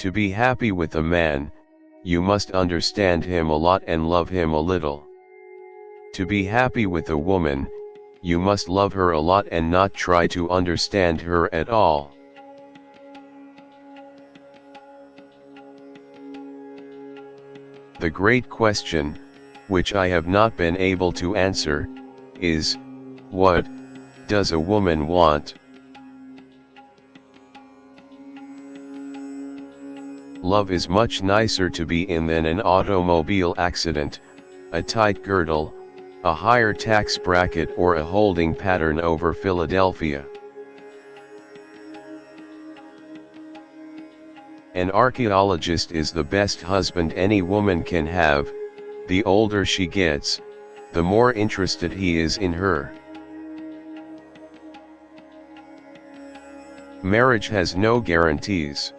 To be happy with a man, you must understand him a lot and love him a little. To be happy with a woman, you must love her a lot and not try to understand her at all. The great question, which I have not been able to answer, is, what does a woman want? Love is much nicer to be in than an automobile accident, a tight girdle, a higher tax bracket or a holding pattern over Philadelphia. An archaeologist is the best husband any woman can have. The older she gets, the more interested he is in her. Marriage has no guarantees.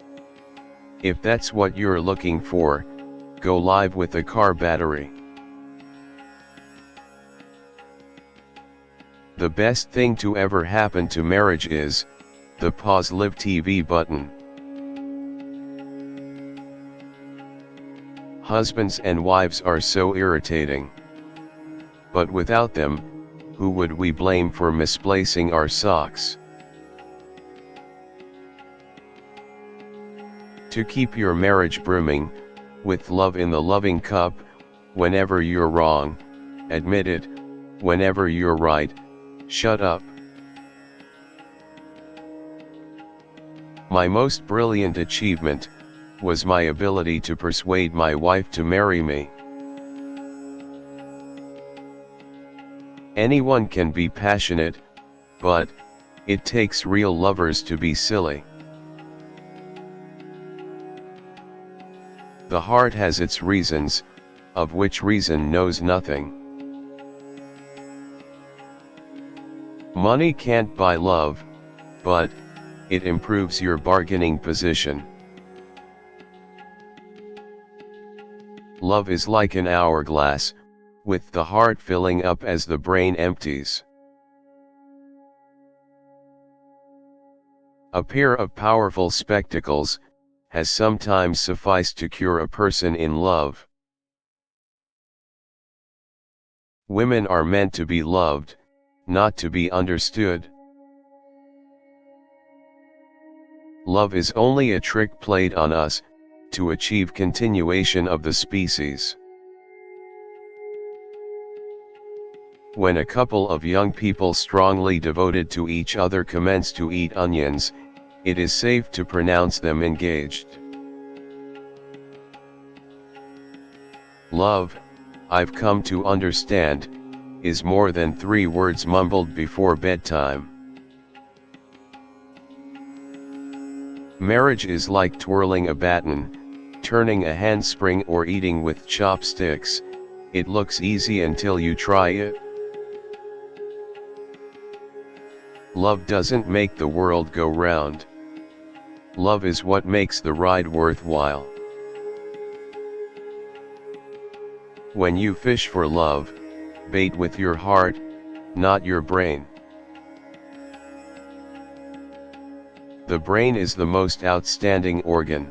If that's what you're looking for, go live with a car battery. The best thing to ever happen to marriage is the pause live TV button. Husbands and wives are so irritating. But without them, who would we blame for misplacing our socks? To keep your marriage brimming with love in the loving cup, whenever you're wrong, admit it. Whenever you're right, shut up. My most brilliant achievement was my ability to persuade my wife to marry me. Anyone can be passionate, but it takes real lovers to be silly. The heart has its reasons, of which reason knows nothing. Money can't buy love, but it improves your bargaining position. Love is like an hourglass, with the heart filling up as the brain empties. A pair of powerful spectacles has sometimes sufficed to cure a person in love. Women are meant to be loved, not to be understood. Love is only a trick played on us, to achieve continuation of the species. When a couple of young people strongly devoted to each other commence to eat onions, it is safe to pronounce them engaged. Love, I've come to understand, is more than 3 words mumbled before bedtime. Marriage is like twirling a baton, turning a handspring or eating with chopsticks. It looks easy until you try it. Love doesn't make the world go round. Love is what makes the ride worthwhile. When you fish for love, bait with your heart, not your brain. The brain is the most outstanding organ.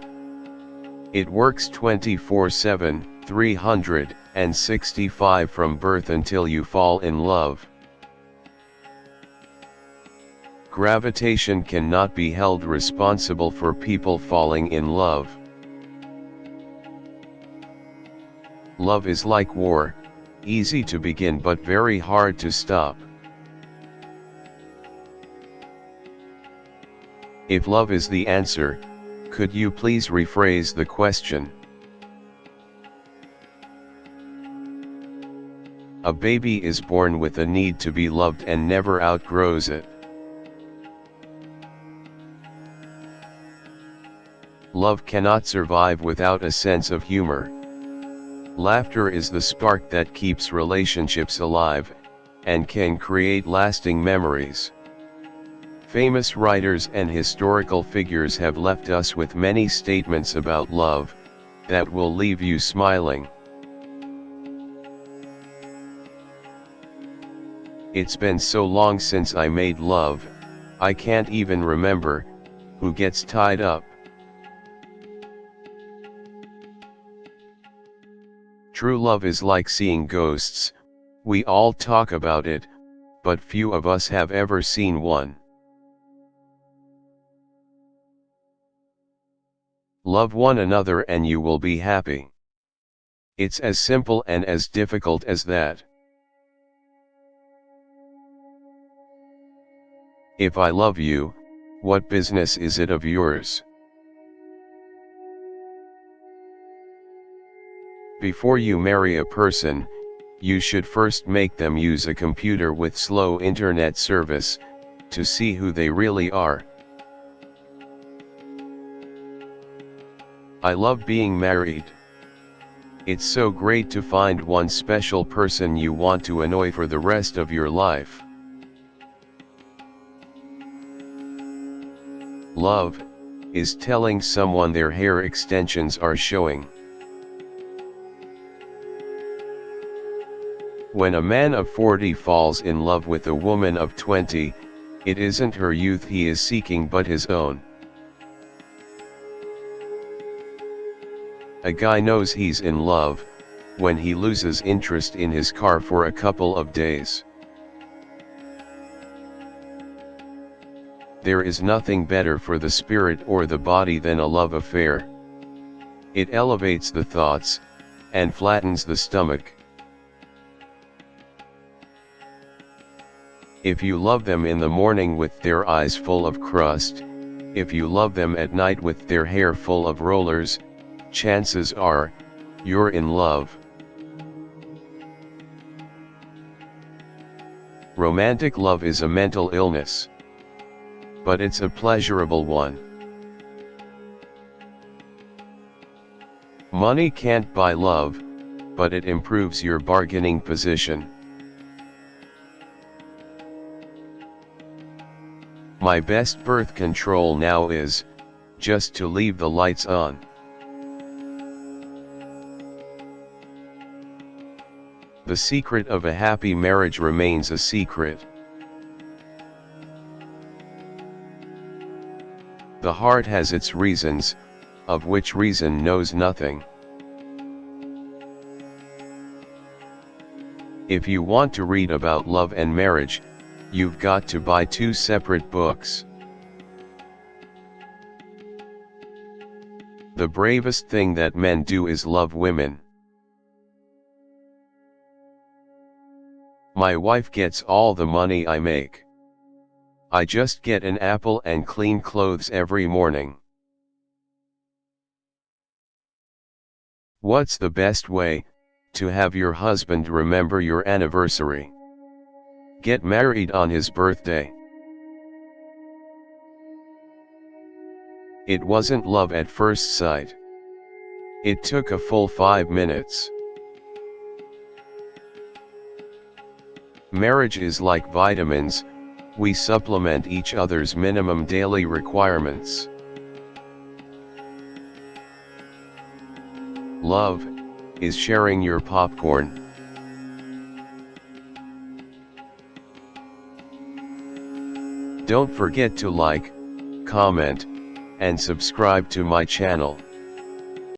It works 24/7, 365 from birth until you fall in love. Gravitation cannot be held responsible for people falling in love. Love is like war, easy to begin but very hard to stop. If love is the answer, could you please rephrase the question? A baby is born with a need to be loved and never outgrows it. Love cannot survive without a sense of humor. Laughter is the spark that keeps relationships alive, and can create lasting memories. Famous writers and historical figures have left us with many statements about love, that will leave you smiling. It's been so long since I made love, I can't even remember who gets tied up. True love is like seeing ghosts, we all talk about it, but few of us have ever seen one. Love one another and you will be happy. It's as simple and as difficult as that. If I love you, what business is it of yours? Before you marry a person, you should first make them use a computer with slow internet service, to see who they really are. I love being married. It's so great to find one special person you want to annoy for the rest of your life. Love is telling someone their hair extensions are showing. When a man of 40 falls in love with a woman of 20, it isn't her youth he is seeking but his own. A guy knows he's in love when he loses interest in his car for a couple of days. There is nothing better for the spirit or the body than a love affair. It elevates the thoughts and flattens the stomach. If you love them in the morning with their eyes full of crust, if you love them at night with their hair full of rollers, chances are, you're in love. Romantic love is a mental illness. But it's a pleasurable one. Money can't buy love, but it improves your bargaining position. My best birth control now is, just to leave the lights on. The secret of a happy marriage remains a secret. The heart has its reasons, of which reason knows nothing. If you want to read about love and marriage, you've got to buy 2 separate books. The bravest thing that men do is love women. My wife gets all the money I make. I just get an apple and clean clothes every morning. What's the best way to have your husband remember your anniversary? Get married on his birthday. It wasn't love at first sight. It took a full 5 minutes. Marriage is like vitamins. We supplement each other's minimum daily requirements. Love is sharing your popcorn. Don't forget to like, comment, and subscribe to my channel.